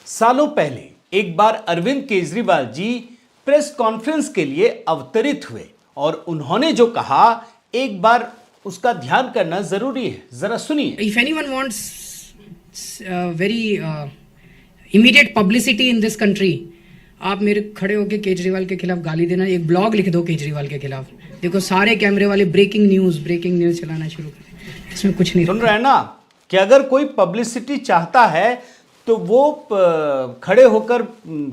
सालों पहले एक बार अरविंद केजरीवाल जी प्रेस कॉन्फ्रेंस के लिए अवतरित हुए और उन्होंने जो कहा एक बार उसका ध्यान करना जरूरी है। जरा सुनिए। If anyone wants very immediate publicity in this country, आप मेरे खड़े होके केजरीवाल के खिलाफ गाली देना, एक ब्लॉग लिख दो केजरीवाल के खिलाफ। देखो सारे कैमरे वाले ब्रेकिंग न्यूज चलाना शुरू करें। इसमें कुछ नहीं सुन रहे हैं ना कि अगर कोई पब्लिसिटी चाहता है तो वो खड़े होकर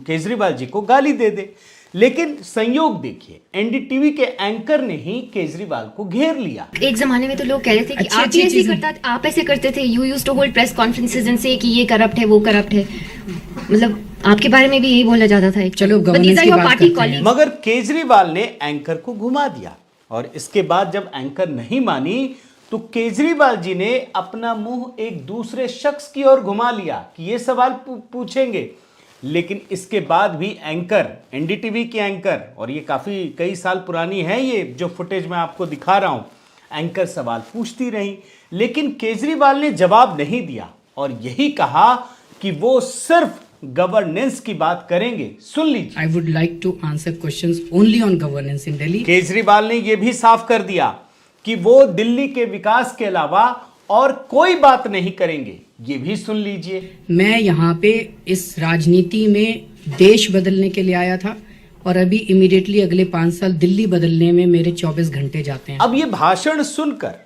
केजरीवाल जी को गाली दे दे। लेकिन संयोग देखिए, एनडीटीवी के एंकर ने ही केजरीवाल को घेर लिया। एक जमाने में तो लोग कह रहे थे कि आप भी ऐसे करता, आप ऐसे करते थे, you used to hold press conferences and से कि ये करप्ट है वो करप्ट है, मतलब आपके बारे में भी यही बोला जाता था। चलो गवर्नेंस की बात करते हैं। मगर केजरीवाल ने एंकर को घुमा दिया और इसके बाद जब एंकर नहीं मानी तो केजरीवाल जी ने अपना मुंह एक दूसरे शख्स की ओर घुमा लिया कि ये सवाल पूछेंगे। लेकिन इसके बाद भी एंकर, एनडीटीवी की एंकर, और ये कई साल पुरानी है ये जो फुटेज मैं आपको दिखा रहा हूं, एंकर सवाल पूछती रही लेकिन केजरीवाल ने जवाब नहीं दिया और यही कहा कि वो सिर्फ गवर्नेंस की बात करेंगे। सुन लीजिए। I would like to answer questions only on governance in Delhi. Kejriwal ने यह भी साफ कर दिया कि वो दिल्ली के विकास के अलावा और कोई बात नहीं करेंगे। ये भी सुन लीजिए। मैं यहाँ पे इस राजनीति में देश बदलने के लिए आया था और अभी इमीडिएटली अगले 5 साल दिल्ली बदलने में मेरे 24 घंटे जाते हैं। अब ये भाषण सुनकर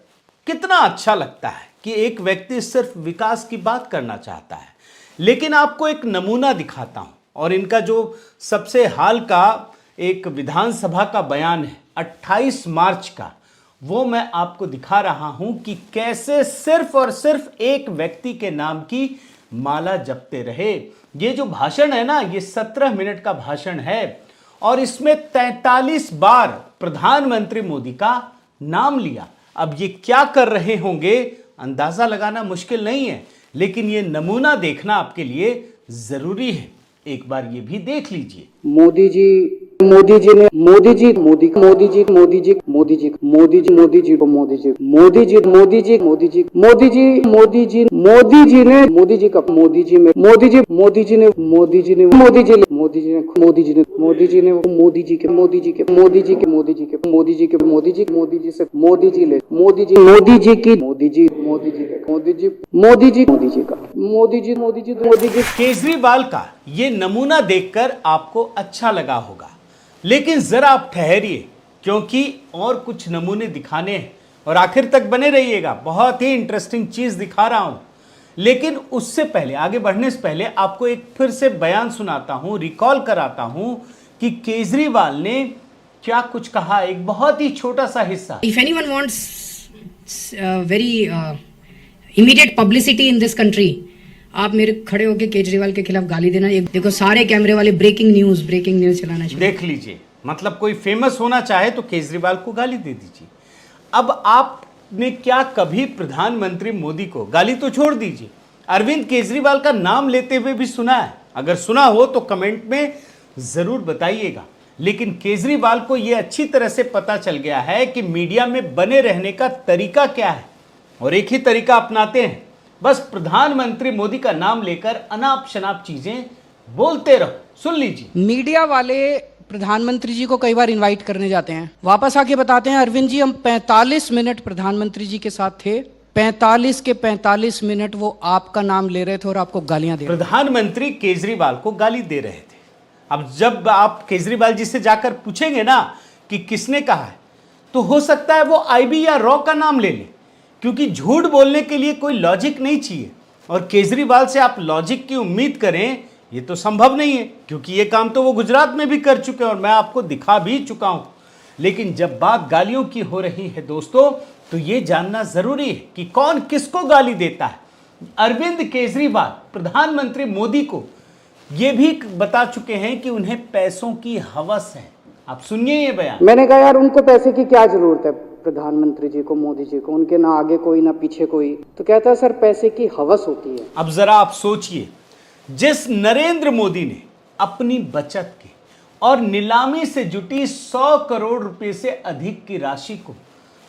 कितना अच्छा लगता है कि एक व्यक्ति सिर्फ विकास की बात करना चाहता है। लेकिन आपको एक नमूना दिखाता हूं और इनका जो सबसे हाल का एक विधानसभा का बयान है 28 मार्च का, वो मैं आपको दिखा रहा हूं कि कैसे सिर्फ और सिर्फ एक व्यक्ति के नाम की माला जपते रहे। ये जो भाषण है ना, ये 17 मिनट का भाषण है और इसमें 43 बार प्रधानमंत्री मोदी का नाम लिया। अब ये क्या कर रहे होंगे अंदाजा लगाना मुश्किल नहीं है, लेकिन ये नमूना देखना आपके लिए जरूरी है। एक बार ये भी देख लीजिए। मोदी जी ने मोदी जी मोदी जी मोदी जी मोदी जी मोदी जी मोदी जी मोदी जी मोदी जी मोदी जी मोदी जी मोदी जी मोदी जी मोदी जी मोदी जी मोदी जी ने मोदी जी का मोदी जी में मोदी जी मोदी जी ने मोदी जी ने मोदी जी मोदी जी ने मोदी जी ने मोदी जी ने मोदी जी के मोदी जी के मोदी जी के मोदी जी के मोदी जी के मोदी जी मोदी जी से मोदी जी ले मोदी जी की मोदी जी मोदी जी के मोदी जी मोदी जी मोदी जी का मोदी जी मोदी जी मोदी जी। केजरीवाल का ये नमूना देखकर आपको अच्छा लगा होगा, लेकिन जरा आप ठहरिए क्योंकि और कुछ नमूने दिखाने हैं और आखिर तक बने रहिएगा। बहुत ही इंटरेस्टिंग चीज दिखा रहा हूं, लेकिन उससे पहले, आगे बढ़ने से पहले आपको एक फिर से बयान सुनाता हूं, रिकॉल कराता हूं कि केजरीवाल ने क्या कुछ कहा। एक बहुत ही छोटा सा हिस्सा। If anyone wants very immediate publicity in this country, आप मेरे खड़े होके केजरीवाल के खिलाफ गाली देना, एक देखो सारे कैमरे वाले ब्रेकिंग न्यूज चलाना शुरू। देख लीजिए, मतलब कोई फेमस होना चाहे तो केजरीवाल को गाली दे दीजिए। अब आपने क्या कभी प्रधानमंत्री मोदी को, गाली तो छोड़ दीजिए, अरविंद केजरीवाल का नाम लेते हुए भी सुना है? अगर सुना हो तो कमेंट में जरूर बताइएगा। लेकिन केजरीवाल को यह अच्छी तरह से पता चल गया है कि मीडिया में बने रहने का तरीका क्या है और एक ही तरीका अपनाते हैं, बस प्रधानमंत्री मोदी का नाम लेकर अनाप शनाप चीजें बोलते रहो। सुन लीजिए। मीडिया वाले प्रधानमंत्री जी को कई बार इनवाइट करने जाते हैं, वापस आके बताते हैं अरविंद जी हम 45 मिनट प्रधानमंत्री जी के साथ थे, 45 के 45 मिनट वो आपका नाम ले रहे थे और आपको गालियां दे रहे थे। प्रधानमंत्री केजरीवाल को गाली दे रहे थे। अब जब आप केजरीवाल जी से जाकर पूछेंगे ना कि किसने कहा है, तो हो सकता है वो आईबी या रॉ का नाम ले ले, क्योंकि झूठ बोलने के लिए कोई लॉजिक नहीं चाहिए और केजरीवाल से आप लॉजिक की उम्मीद करें ये तो संभव नहीं है, क्योंकि ये काम तो वो गुजरात में भी कर चुके हैं और मैं आपको दिखा भी चुका हूं। लेकिन जब बात गालियों की हो रही है दोस्तों, तो ये जानना जरूरी है कि कौन किसको गाली देता है। अरविंद केजरीवाल प्रधानमंत्री मोदी को ये भी बता चुके हैं कि उन्हें पैसों की हवस है। आप सुनिए ये बयान। मैंने कहा यार उनको पैसे की क्या जरूरत है, प्रधानमंत्री जी को, मोदी जी को, उनके ना आगे कोई ना पीछे कोई। तो कहता है सर पैसे की हवस होती है। अब जरा आप सोचिए, जिस नरेंद्र मोदी ने अपनी बचत की और नीलामी से जुटी 100 करोड़ रुपए से अधिक की राशि को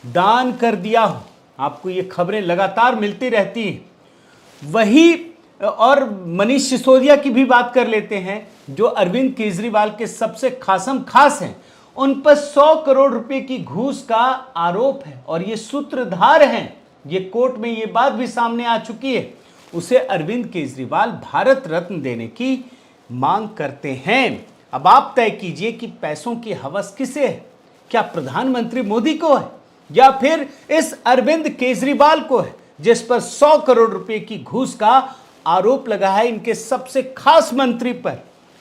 दान कर दिया हो, आपको ये खबरें लगातार मिलती रहती हैं, वही और मनीष सिसोदिया की भी बात कर लेते हैं, जो अरविंद केजरीवाल के सबसे खासम खास हैं। उन पर 100 करोड़ रुपए की घूस का आरोप है और ये सूत्रधार हैं। ये कोर्ट में ये बात भी सामने आ चुकी है। उसे अरविंद केजरीवाल भारत रत्न देने की मांग करते हैं। अब आप तय कीजिए कि पैसों की हवस किसे है? क्या प्रधानमंत्री मोदी को है या फिर इस अरविंद केजरीवाल को है, जिस पर 100 करोड़ रुपए की घूस का आरोप लगा है इनके सबसे खास मंत्री पर।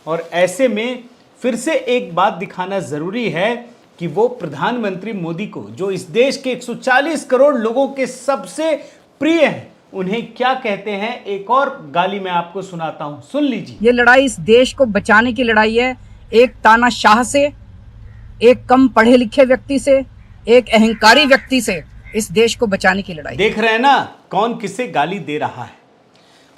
और ऐसे में फिर से एक बात दिखाना जरूरी है कि वो प्रधानमंत्री मोदी को, जो इस देश के 140 करोड़ लोगों के सबसे प्रिय हैं, उन्हें क्या कहते हैं। एक और गाली मैं आपको सुनाता हूं, सुन लीजिए। ये लड़ाई इस देश को बचाने की लड़ाई है, एक तानाशाह से, एक कम पढ़े लिखे व्यक्ति से, एक अहंकारी व्यक्ति से इस देश को बचाने की लड़ाई। देख रहे हैं ना कौन किसे गाली दे रहा है।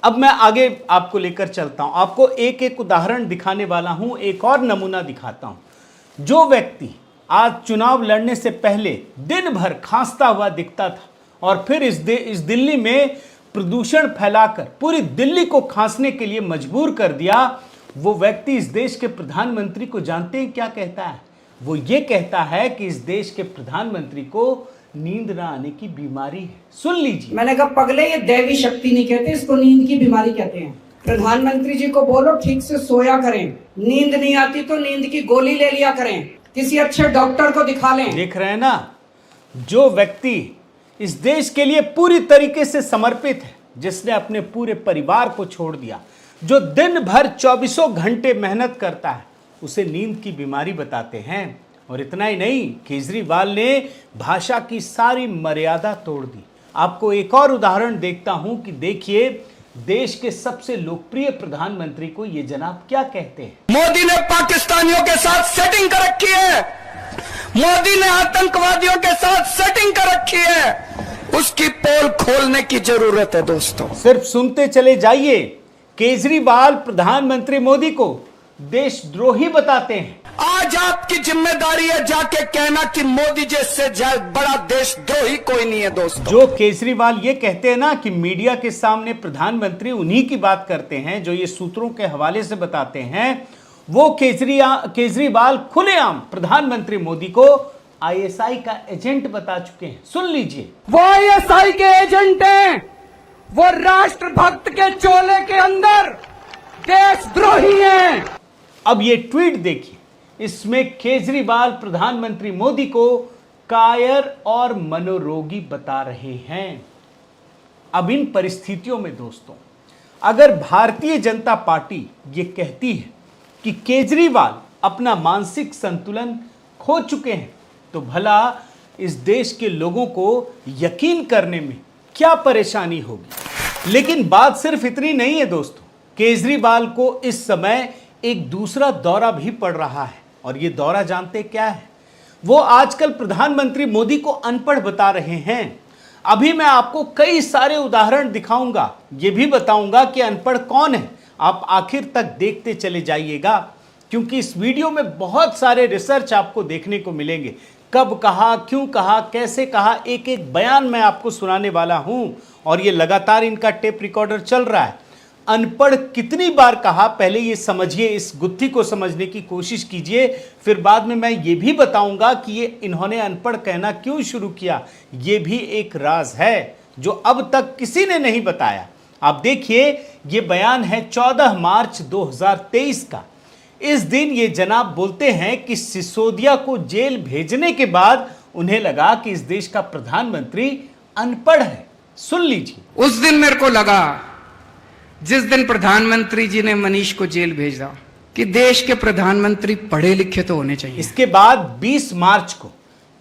अब मैं आगे आपको लेकर चलता हूं, आपको एक एक उदाहरण दिखाने वाला हूं, एक और नमूना दिखाता हूं। जो व्यक्ति आज चुनाव लड़ने से पहले दिन भर खांसता हुआ दिखता था और फिर इस दिल्ली में प्रदूषण फैलाकर पूरी दिल्ली को खांसने के लिए मजबूर कर दिया, वो व्यक्ति इस देश के प्रधानमंत्री को जानते हैं क्या कहता है? वो ये कहता है कि इस देश के प्रधानमंत्री को नींद ना आने की बीमारी है। सुन लीजिए। मैंने कहा पगले, ये दैवी शक्ति नहीं कहते, इसको नींद की बीमारी कहते हैं। प्रधानमंत्री जी को बोलो ठीक से सोया करें, नींद नहीं आती तो नींद की गोली ले लिया करें, किसी अच्छे डॉक्टर को दिखा लें। देख रहे हैं ना, जो व्यक्ति इस देश के लिए पूरी तरीके से समर्पित है, जिसने अपने पूरे परिवार को छोड़ दिया, जो दिन भर 24 घंटे मेहनत करता है, उसे नींद की बीमारी बताते हैं। और इतना ही नहीं, केजरीवाल ने भाषा की सारी मर्यादा तोड़ दी। आपको एक और उदाहरण देखता हूं कि देखिए देश के सबसे लोकप्रिय प्रधानमंत्री को ये जनाब क्या कहते हैं। मोदी ने पाकिस्तानियों के साथ सेटिंग कर रखी है, मोदी ने आतंकवादियों के साथ सेटिंग कर रखी है, उसकी पोल खोलने की जरूरत है दोस्तों। सिर्फ सुनते चले जाइए, केजरीवाल प्रधानमंत्री मोदी को देशद्रोही बताते हैं। आज आपकी जिम्मेदारी है जाके कहना कि मोदी जी से बड़ा देशद्रोही कोई नहीं है दोस्तों। जो केजरीवाल ये कहते हैं ना कि मीडिया के सामने प्रधानमंत्री उन्हीं की बात करते हैं, जो ये सूत्रों के हवाले से बताते हैं, वो केजरीवाल खुलेआम प्रधानमंत्री मोदी को आईएसआई का एजेंट बता चुके हैं। सुन लीजिए। वो आईएसआई के एजेंट हैं, वो राष्ट्रभक्त के चोले के अंदर देशद्रोही हैं। अब ये ट्वीट देखिए, इसमें केजरीवाल प्रधानमंत्री मोदी को कायर और मनोरोगी बता रहे हैं। अब इन परिस्थितियों में दोस्तों, अगर भारतीय जनता पार्टी ये कहती है कि केजरीवाल अपना मानसिक संतुलन खो चुके हैं, तो भला इस देश के लोगों को यकीन करने में क्या परेशानी होगी। लेकिन बात सिर्फ इतनी नहीं है दोस्तों, केजरीवाल को इस समय एक दूसरा दौरा भी पड़ रहा है। और ये दौरा जानते क्या है? वो आजकल प्रधानमंत्री मोदी को अनपढ़ बता रहे हैं। अभी मैं आपको कई सारे उदाहरण दिखाऊंगा, ये भी बताऊंगा कि अनपढ़ कौन है। आप आखिर तक देखते चले जाइएगा, क्योंकि इस वीडियो में बहुत सारे रिसर्च आपको देखने को मिलेंगे। कब कहा, क्यों कहा, कैसे कहा, एक एक बयान मैं आपको सुनाने वाला हूं। और ये लगातार इनका टेप रिकॉर्डर चल रहा है। अनपढ़ कितनी बार कहा, पहले ये समझिए, इस गुत्थी को समझने की कोशिश कीजिए, फिर बाद में मैं ये भी बताऊंगा कि ये इन्होंने अनपढ़ कहना क्यों शुरू किया। ये भी एक राज है जो अब तक किसी ने नहीं बताया। आप देखिए, ये बयान है 14 मार्च 2023 का। इस दिन ये जनाब बोलते हैं कि सिसोदिया को जेल भेजने के बाद उन्हें लगा कि इस देश का प्रधानमंत्री अनपढ़ है। सुन लीजिए। उस दिन मेरे को लगा, जिस दिन प्रधानमंत्री जी ने मनीष को जेल भेजा, कि देश के प्रधानमंत्री पढ़े लिखे तो होने चाहिए। इसके बाद 20 मार्च को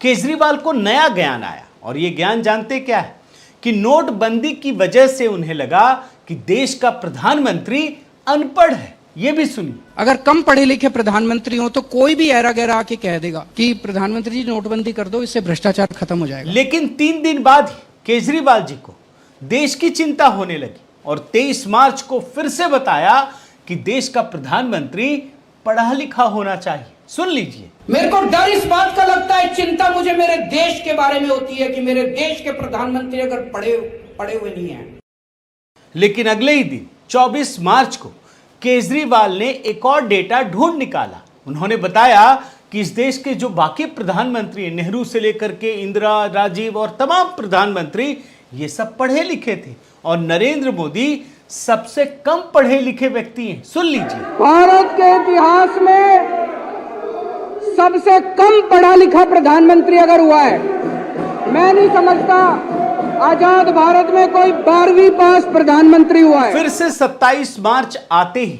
केजरीवाल को नया ज्ञान आया। और ये ज्ञान जानते क्या है? कि नोटबंदी की वजह से उन्हें लगा कि देश का प्रधानमंत्री अनपढ़ है। ये भी सुनिए। अगर कम पढ़े लिखे प्रधानमंत्री हो तो कोई भी ऐरा गैरा आके कह देगा कि प्रधानमंत्री जी नोटबंदी कर दो, इससे भ्रष्टाचार खत्म हो जाएगा। लेकिन 3 दिन बाद ही केजरीवाल जी को देश की चिंता होने लगी और 23 मार्च को फिर से बताया कि देश का प्रधानमंत्री पढ़ा लिखा होना चाहिए। सुन लीजिए। मेरे को डर इस बात का लगता है, चिंता मुझे मेरे देश के बारे में होती है कि मेरे देश के प्रधानमंत्री अगर पढ़े हुए नहीं हैं। लेकिन अगले ही दिन 24 मार्च को केजरीवाल ने एक और डेटा ढूंढ निकाला। उन्होंने बताया कि इस देश के जो बाकी प्रधानमंत्री हैं, नेहरू से लेकर के इंदिरा, राजीव और तमाम प्रधानमंत्री, ये सब पढ़े लिखे थे और नरेंद्र मोदी सबसे कम पढ़े लिखे व्यक्ति हैं। सुन लीजिए। भारत के इतिहास में सबसे कम पढ़ा लिखा प्रधानमंत्री अगर हुआ है, मैं नहीं समझता आजाद भारत में कोई 12वीं पास प्रधानमंत्री हुआ है। फिर से 27 मार्च आते ही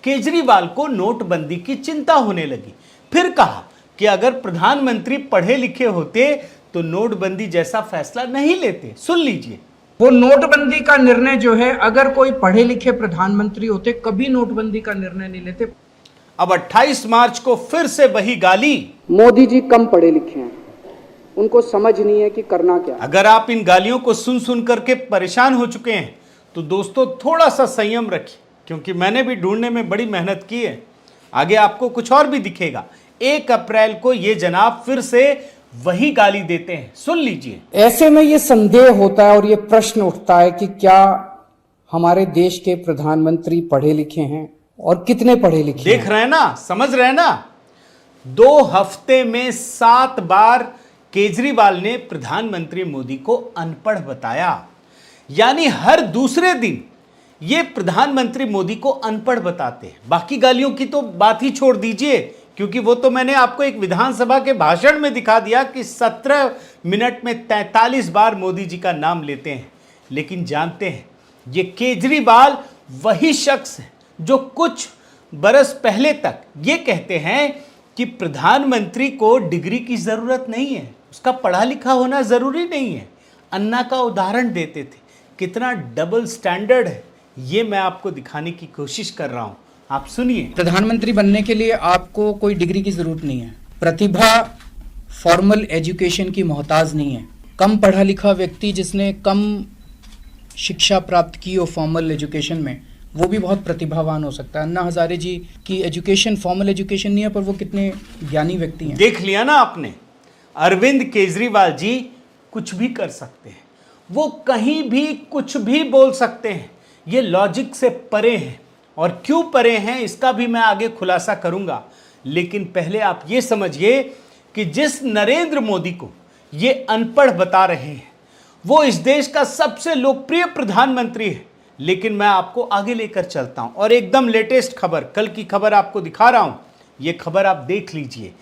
केजरीवाल को नोटबंदी की चिंता होने लगी। फिर कहा कि अगर प्रधानमंत्री पढ़े लिखे होते तो नोटबंदी जैसा फैसला नहीं लेते। सुन लीजिए। वो नोटबंदी का निर्णय जो है, अगर कोई पढ़े लिखे प्रधानमंत्री होते कभी नोटबंदी का निर्णय नहीं लेते। अब 28 मार्च को फिर से वही गाली। मोदी जी कम पढ़े लिखे हैं, उनको समझ नहीं है कि करना क्या। अगर आप इन गालियों को सुन सुन करके परेशान हो चुके हैं तो दोस्तों थोड़ा सा संयम रखिए, क्योंकि मैंने भी ढूंढने में बड़ी मेहनत की है। आगे आपको कुछ और भी दिखेगा। 1 अप्रैल को ये जनाब फिर से वही गाली देते हैं। सुन लीजिए। ऐसे में ये संदेह होता है और ये प्रश्न उठता है कि क्या हमारे देश के प्रधानमंत्री पढ़े लिखे हैं और कितने पढ़े लिखे देख रहे हैं ना, समझ रहे हैं ना। 2 हफ्ते में 7 बार केजरीवाल ने प्रधानमंत्री मोदी को अनपढ़ बताया। यानी हर दूसरे दिन ये प्रधानमंत्री मोदी को अनपढ़ बताते हैं। बाकी गालियों की तो बात ही छोड़ दीजिए, क्योंकि वो तो मैंने आपको एक विधानसभा के भाषण में दिखा दिया कि 17 मिनट में 43 बार मोदी जी का नाम लेते हैं। लेकिन जानते हैं, ये केजरीवाल वही शख्स है जो कुछ बरस पहले तक ये कहते हैं कि प्रधानमंत्री को डिग्री की जरूरत नहीं है, उसका पढ़ा लिखा होना जरूरी नहीं है। अन्ना का उदाहरण देते थे। कितना डबल स्टैंडर्ड है ये मैं आपको दिखाने की कोशिश कर रहा हूं। आप सुनिए। प्रधानमंत्री बनने के लिए आपको कोई डिग्री की जरूरत नहीं है। प्रतिभा फॉर्मल एजुकेशन की मोहताज नहीं है। कम पढ़ा लिखा व्यक्ति जिसने कम शिक्षा प्राप्त की हो फॉर्मल एजुकेशन में, वो भी बहुत प्रतिभावान हो सकता है। अन्ना हजारे जी की एजुकेशन फॉर्मल एजुकेशन नहीं है, पर वो कितने ज्ञानी व्यक्ति हैं। देख लिया ना आपने, अरविंद केजरीवाल जी कुछ भी कर सकते हैं, वो कहीं भी कुछ भी बोल सकते हैं। ये लॉजिक से परे हैं, और क्यों परे हैं इसका भी मैं आगे खुलासा करूंगा। लेकिन पहले आप ये समझिए कि जिस नरेंद्र मोदी को ये अनपढ़ बता रहे हैं, वो इस देश का सबसे लोकप्रिय प्रधानमंत्री है। लेकिन मैं आपको आगे लेकर चलता हूं और एकदम लेटेस्ट खबर, कल की खबर आपको दिखा रहा हूं। ये खबर आप देख लीजिए।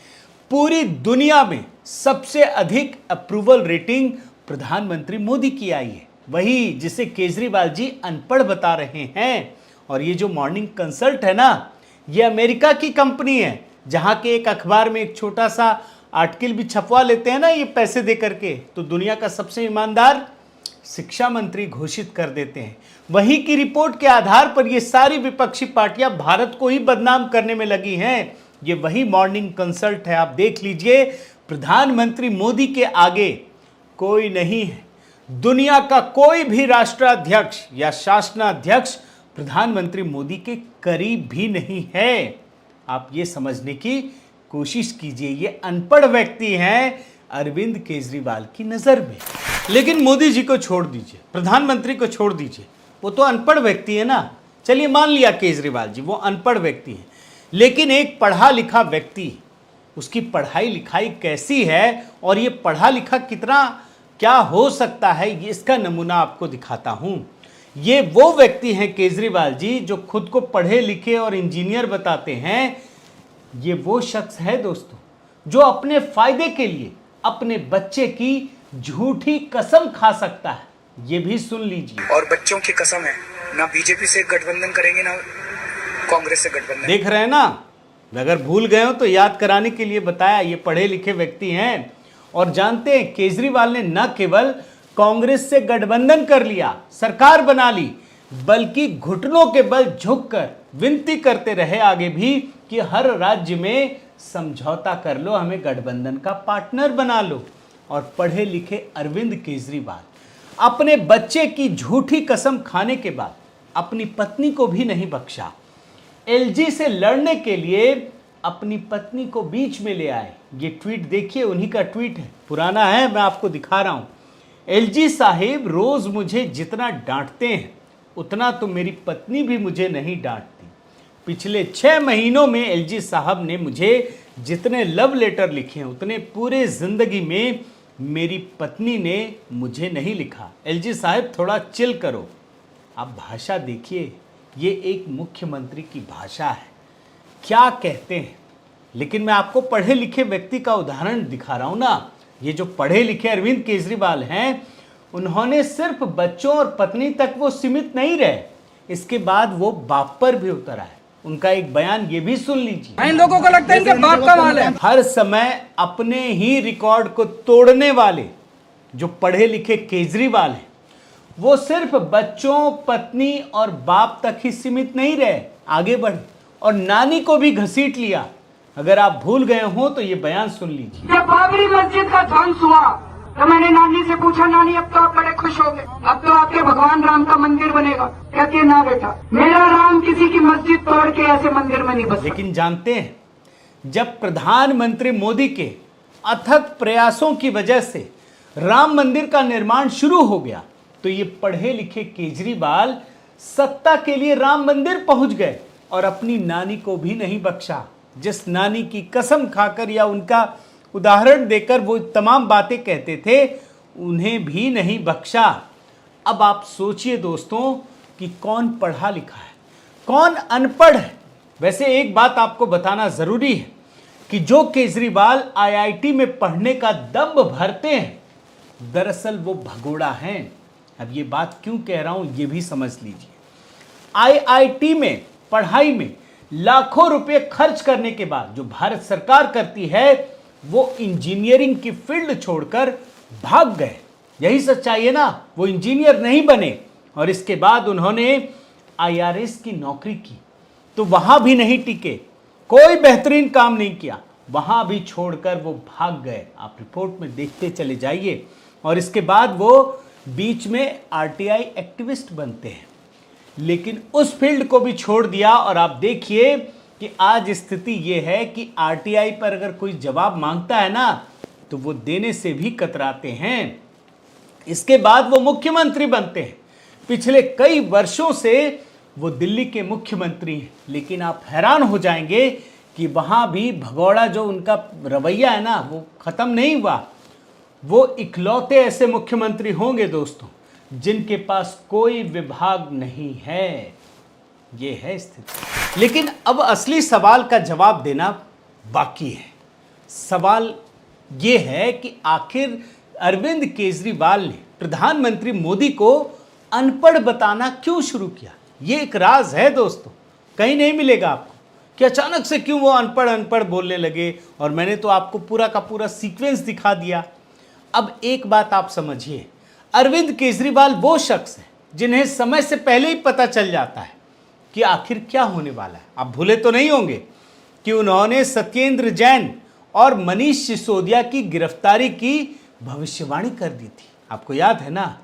पूरी दुनिया में सबसे अधिक अप्रूवल रेटिंग प्रधानमंत्री मोदी की आई है, वही जिसे केजरीवाल जी अनपढ़ बता रहे हैं। और ये जो मॉर्निंग कंसल्ट है ना, ये अमेरिका की कंपनी है, जहां के एक अखबार में एक छोटा सा आर्टिकल भी छपवा लेते हैं ना ये पैसे दे करके, तो दुनिया का सबसे ईमानदार शिक्षा मंत्री घोषित कर देते हैं। वहीं की रिपोर्ट के आधार पर ये सारी विपक्षी पार्टियां भारत को ही बदनाम करने में लगी हैं। ये वही मॉर्निंग कंसल्ट है, आप देख लीजिए। प्रधानमंत्री मोदी के आगे कोई नहीं है। दुनिया का कोई भी राष्ट्राध्यक्ष या शासनाध्यक्ष प्रधानमंत्री मोदी के करीब भी नहीं है। आप ये समझने की कोशिश कीजिए, ये अनपढ़ व्यक्ति हैं अरविंद केजरीवाल की नजर में। लेकिन मोदी जी को छोड़ दीजिए, प्रधानमंत्री को छोड़ दीजिए, वो तो अनपढ़ व्यक्ति है ना। चलिए मान लिया केजरीवाल जी वो अनपढ़ व्यक्ति है, लेकिन एक पढ़ा लिखा व्यक्ति, उसकी पढ़ाई लिखाई कैसी है और ये पढ़ा लिखा कितना क्या हो सकता है, ये इसका नमूना आपको दिखाता हूं। ये वो व्यक्ति हैं केजरीवाल जी जो खुद को पढ़े लिखे और इंजीनियर बताते हैं। ये वो शख्स है दोस्तों जो अपने फायदे के लिए अपने बच्चे की झूठी कसम खा सकता है। ये भी सुन लीजिए। और बच्चों की कसम है, ना बीजेपी से गठबंधन करेंगे ना कांग्रेस से गठबंधन। देख रहे हैं ना, अगर भूल गए हो तो याद कराने के लिए बताया। ये पढ़े लिखे व्यक्ति हैं और जानते हैं केजरीवाल ने न केवल कांग्रेस से गठबंधन कर लिया, सरकार बना ली, बल्कि घुटनों के बल झुककर विनती करते रहे आगे भी कि हर राज्य में समझौता कर लो, हमें गठबंधन का पार्टनर बना लो। और पढ़े लिखे अरविंद केजरीवाल अपने बच्चे की झूठी कसम खाने के बाद अपनी पत्नी को भी नहीं बख्शा। एलजी से लड़ने के लिए अपनी पत्नी को बीच में ले आए। ये ट्वीट देखिए, उन्हीं का ट्वीट है, पुराना है, मैं आपको दिखा रहा हूं। एलजी साहिब रोज मुझे जितना डांटते हैं उतना तो मेरी पत्नी भी मुझे नहीं डांटती। पिछले 6 महीनों में एलजी साहब ने मुझे जितने लव लेटर लिखे हैं उतने पूरे जिंदगी में मेरी पत्नी ने मुझे नहीं लिखा। एलजी साहब थोड़ा चिल करो। आप भाषा देखिए, ये एक मुख्यमंत्री की भाषा है, क्या कहते हैं। लेकिन मैं आपको पढ़े लिखे व्यक्ति का उदाहरण दिखा रहा हूं ना। ये जो पढ़े लिखे अरविंद केजरीवाल हैं, उन्होंने सिर्फ बच्चों और पत्नी तक वो सीमित नहीं रहे, इसके बाद वो बाप पर भी उतर आए। उनका एक बयान ये भी सुन लीजिए। इन लोगों को लगता है इनके बाप का माल है। हर समय अपने ही रिकॉर्ड को तोड़ने वाले जो पढ़े लिखे केजरीवाल हैं, वो सिर्फ बच्चों, पत्नी और बाप तक ही सीमित नहीं रहे, आगे बढ़े और नानी को भी घसीट लिया। अगर आप भूल गए हो तो ये बयान सुन लीजिए। जब बाबरी मस्जिद का ध्वंस हुआ तो मैंने नानी से पूछा, नानी अब तो आप बड़े खुश हो गए, अब तो आपके भगवान राम का मंदिर बनेगा। कहती है, ना बेटा, मेरा राम किसी की मस्जिद तोड़ के ऐसे मंदिर में नहीं बस। लेकिन जानते हैं, जब प्रधानमंत्री मोदी के अथक प्रयासों की वजह से राम मंदिर का निर्माण शुरू हो गया, तो ये पढ़े लिखे केजरीवाल सत्ता के लिए राम मंदिर पहुंच गए और अपनी नानी को भी नहीं बख्शा। जिस नानी की कसम खाकर या उनका उदाहरण देकर वो तमाम बातें कहते थे, उन्हें भी नहीं बख्शा। अब आप सोचिए दोस्तों कि कौन पढ़ा लिखा है, कौन अनपढ़ है। वैसे एक बात आपको बताना जरूरी है कि जो केजरीवाल आईआईटी में पढ़ने का दम भरते हैं, दरअसल वो भगोड़ा हैं। अब ये बात क्यों कह रहा हूं, ये भी समझ लीजिए। आईआईटी में पढ़ाई में लाखों रुपए खर्च करने के बाद जो भारत सरकार करती है, वो इंजीनियरिंग की फील्ड छोड़कर भाग गए। यही सच्चाई है ना, वो इंजीनियर नहीं बने और इसके बाद उन्होंने आईआरएस की नौकरी की, तो वहां भी नहीं टिके, कोई बेहतरीन काम नहीं किया, वहां भी छोड़कर वो भाग गए। आप रिपोर्ट में देखते चले जाइए। और इसके बाद वो बीच में आरटीआई एक्टिविस्ट बनते हैं, लेकिन उस फील्ड को भी छोड़ दिया। और आप देखिए कि आज स्थिति यह है कि आरटीआई पर अगर कोई जवाब मांगता है ना, तो वो देने से भी कतराते हैं। इसके बाद वो मुख्यमंत्री बनते हैं। पिछले कई वर्षों से वो दिल्ली के मुख्यमंत्री हैं, लेकिन आप हैरान हो जाएंगे कि वहां भी भगोड़ा जो उनका रवैया है ना, वो खत्म नहीं हुआ। वो इकलौते ऐसे मुख्यमंत्री होंगे दोस्तों जिनके पास कोई विभाग नहीं है। ये है स्थिति। लेकिन अब असली सवाल का जवाब देना बाकी है। सवाल ये है कि आखिर अरविंद केजरीवाल ने प्रधानमंत्री मोदी को अनपढ़ बताना क्यों शुरू किया। ये एक राज है दोस्तों, कहीं नहीं मिलेगा आपको कि अचानक से क्यों वो अनपढ़ अनपढ़ बोलने लगे। और मैंने तो आपको पूरा का पूरा सीक्वेंस दिखा दिया। अब एक बात आप समझिए, अरविंद केजरीवाल वो शख्स है जिन्हें समय से पहले ही पता चल जाता है कि आखिर क्या होने वाला है। आप भूले तो नहीं होंगे कि उन्होंने सत्येंद्र जैन और मनीष सिसोदिया की गिरफ्तारी की भविष्यवाणी कर दी थी। आपको याद है ना?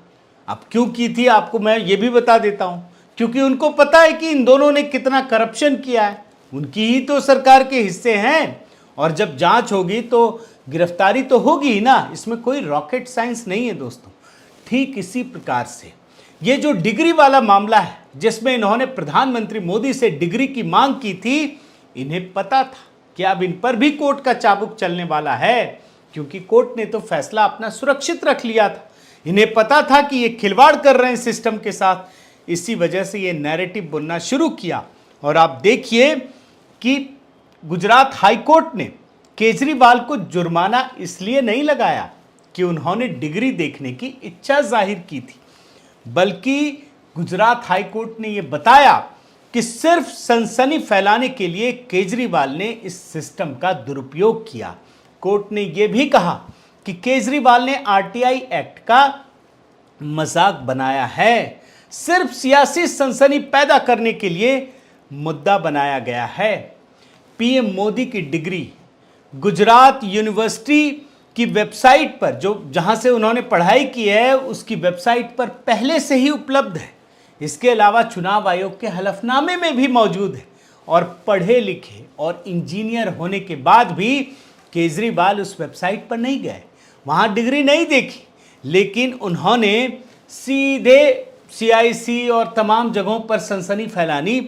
अब क्यों की थी आपको मैं ये भी बता देता हूं, क्योंकि उनको पता है कि इन दोनों ने कितना करप्शन किया है, उनकी ही तो सरकार के हिस्से हैं। और जब जांच होगी तो गिरफ्तारी तो होगी ही ना, इसमें कोई रॉकेट साइंस नहीं है दोस्तों। ठीक इसी प्रकार से ये जो डिग्री वाला मामला है, जिसमें इन्होंने प्रधानमंत्री मोदी से डिग्री की मांग की थी, इन्हें पता था कि अब इन पर भी कोर्ट का चाबुक चलने वाला है, क्योंकि कोर्ट ने तो फैसला अपना सुरक्षित रख लिया था। इन्हें पता था कि ये खिलवाड़ कर रहे हैं सिस्टम के साथ। इसी वजह से ये नैरेटिव बुनना शुरू किया। और आप देखिए कि गुजरात हाईकोर्ट ने केजरीवाल को जुर्माना इसलिए नहीं लगाया कि उन्होंने डिग्री देखने की इच्छा जाहिर की थी, बल्कि गुजरात हाईकोर्ट ने यह बताया कि सिर्फ सनसनी फैलाने के लिए केजरीवाल ने इस सिस्टम का दुरुपयोग किया। कोर्ट ने यह भी कहा कि केजरीवाल ने आरटीआई एक्ट का मजाक बनाया है, सिर्फ सियासी सनसनी पैदा करने के लिए मुद्दा बनाया गया है। पीएम मोदी की डिग्री गुजरात यूनिवर्सिटी की वेबसाइट पर, जो जहां से उन्होंने पढ़ाई की है, उसकी वेबसाइट पर पहले से ही उपलब्ध है। इसके अलावा चुनाव आयोग के हलफनामे में भी मौजूद है। और पढ़े लिखे और इंजीनियर होने के बाद भी केजरीवाल उस वेबसाइट पर नहीं गए, वहां डिग्री नहीं देखी, लेकिन उन्होंने सीधे CIC और तमाम जगहों पर सनसनी फैलानी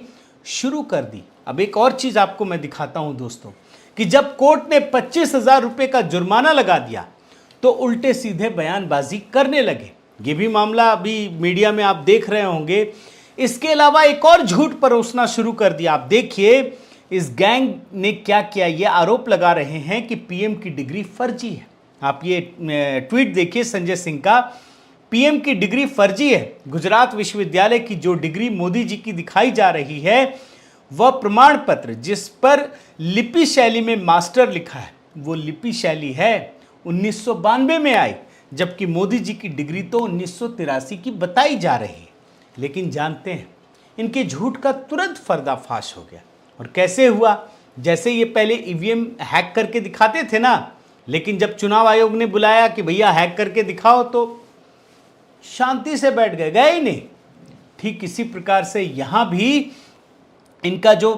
शुरू कर दी। अब एक और चीज आपको मैं दिखाता हूं दोस्तों, कि जब कोर्ट ने 25,000 रुपए का जुर्माना लगा दिया तो उल्टे सीधे बयानबाजी करने लगे। ये भी मामला अभी मीडिया में आप देख रहे होंगे। इसके अलावा एक और झूठ परोसना शुरू कर दिया। आप देखिए इस गैंग ने क्या किया। ये आरोप लगा रहे हैं कि PM की डिग्री फर्जी है। आप ये ट्वीट देखिए संजय सिंह का, PM की डिग्री फर्जी है। गुजरात विश्वविद्यालय की जो डिग्री मोदी जी की दिखाई जा रही है वह प्रमाण पत्र जिस पर लिपि शैली में मास्टर लिखा है वो लिपि शैली है 1992 में आई, जबकि मोदी जी की डिग्री तो 1983 की बताई जा रही है। लेकिन जानते हैं इनके झूठ का तुरंत पर्दाफाश हो गया। और कैसे हुआ? जैसे ये पहले EVM हैक करके दिखाते थे ना, लेकिन जब चुनाव आयोग ने बुलाया कि भैया हैक करके दिखाओ तो शांति से बैठ गए ही नहीं। ठीक इसी प्रकार से यहां भी इनका जो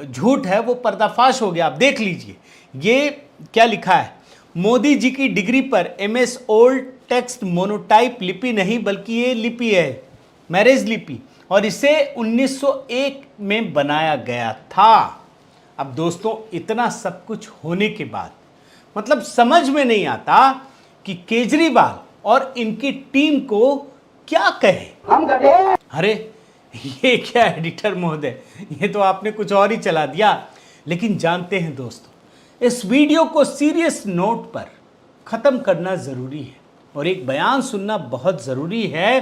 झूठ है वो पर्दाफाश हो गया। आप देख लीजिए ये क्या लिखा है। मोदी जी की डिग्री पर MS ओल्ड टेक्स्ट मोनोटाइप लिपि नहीं बल्कि ये लिपि है मैरिज लिपि और इसे 1901 में बनाया गया था। अब दोस्तों इतना सब कुछ होने के बाद मतलब समझ में नहीं आता कि केजरीवाल और इनकी टीम को क्या कहे। अरे ये क्या एडिटर महोदय, ये तो आपने कुछ और ही चला दिया। लेकिन जानते हैं दोस्तों इस वीडियो को सीरियस नोट पर ख़त्म करना ज़रूरी है और एक बयान सुनना बहुत ज़रूरी है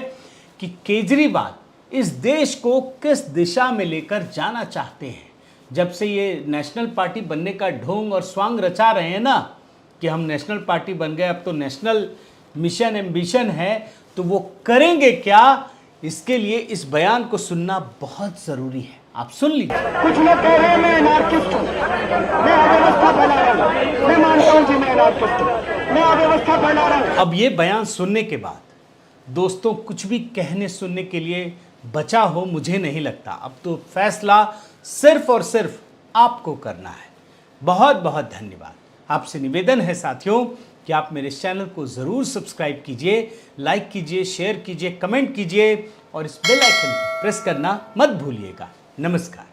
कि केजरीवाल इस देश को किस दिशा में लेकर जाना चाहते हैं। जब से ये नेशनल पार्टी बनने का ढोंग और स्वांग रचा रहे हैं ना कि हम नेशनल पार्टी बन गए, अब तो नेशनल मिशन एम्बिशन है, तो वो करेंगे क्या, इसके लिए इस बयान को सुनना बहुत ज़रूरी है। आप सुन लीजिए। कुछ लोग कह रहे हैं मैं एनार्किस्ट हूँ, मैं अव्यवस्था फैला रहा हूँ। मैं मानता हूँ जी मैं एनार्किस्ट हूँ, मैं अव्यवस्था फैला रहा हूँ। अब ये बयान सुनने के बाद दोस्तों कुछ भी कहने सुनने के लिए बचा हो मुझे नहीं लगता। अब तो फैसला सिर्फ और सिर्फ आपको करना है। बहुत बहुत धन्यवाद। आपसे निवेदन है साथियों कि आप मेरे चैनल को ज़रूर सब्सक्राइब कीजिए, लाइक कीजिए, शेयर कीजिए, कमेंट कीजिए और इस बेल आइकन को प्रेस करना मत भूलिएगा। नमस्कार।